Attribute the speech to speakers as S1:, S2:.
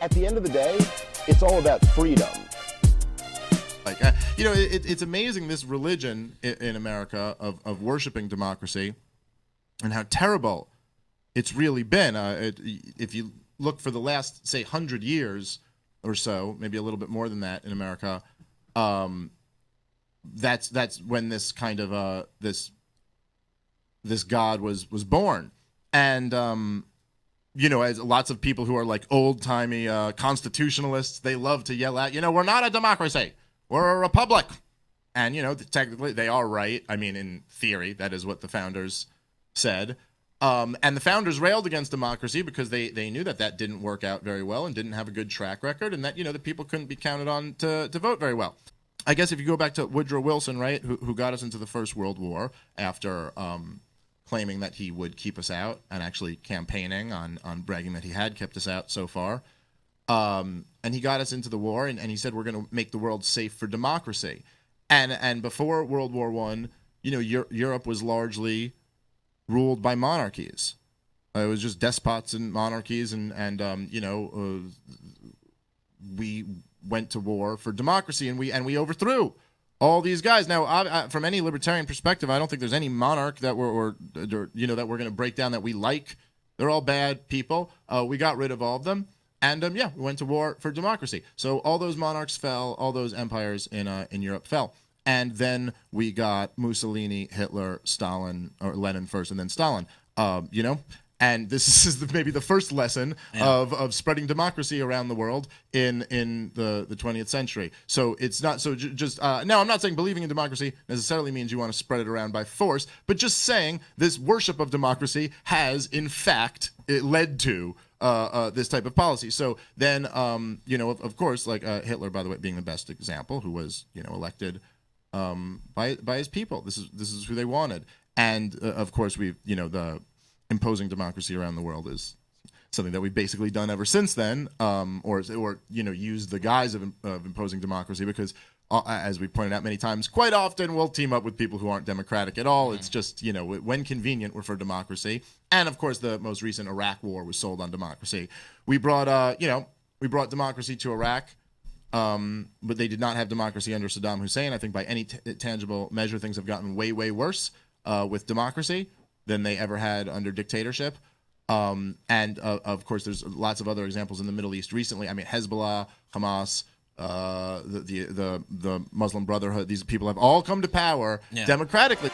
S1: At the end of the day, it's all about freedom.
S2: Like, it's amazing, this religion in America of worshiping democracy and how terrible it's really been. If you look for the last, say, 100 years or so, maybe a little bit more than that in America, that's when this kind of this God was born. And as lots of people who are like old-timey constitutionalists, they love to yell out, we're not a democracy, we're a republic. And, technically they are right. I mean, in theory, that is what the founders said. And the founders railed against democracy because they knew that didn't work out very well and didn't have a good track record, and that, the people couldn't be counted on to vote very well. I guess if you go back to Woodrow Wilson, right, who got us into the First World War after claiming that he would keep us out and actually campaigning on bragging that he had kept us out so far. And he got us into the war, and he said we're going to make the world safe for democracy. And before World War I, Europe was largely ruled by monarchies. It was just despots and monarchies, and we went to war for democracy, and we overthrew all these guys. Now, from any libertarian perspective, I don't think there's any monarch that we're that we're going to break down that we like. They're all bad people. We got rid of all of them, and we went to war for democracy. So all those monarchs fell, all those empires in Europe fell. And then we got Mussolini, Hitler, Stalin, or Lenin first, and then Stalin. And this is maybe the first lesson of spreading democracy around the world in the 20th century. So it's not so just now. I'm not saying believing in democracy necessarily means you want to spread it around by force, but just saying this worship of democracy has in fact led to this type of policy. So then, of course, like Hitler, by the way, being the best example, who was elected by his people. This is who they wanted, and of course the imposing democracy around the world is something that we've basically done ever since then, or used the guise of imposing democracy, because as we pointed out many times, quite often we'll team up with people who aren't democratic at all. It's just when convenient we're for democracy, and of course the most recent Iraq war was sold on democracy. We brought democracy to Iraq. But they did not have democracy under Saddam Hussein. I think by any tangible measure, things have gotten way, way worse with democracy than they ever had under dictatorship. And of course, there's lots of other examples in the Middle East recently. I mean, Hezbollah, Hamas, the Muslim Brotherhood. These people have all come to power democratically.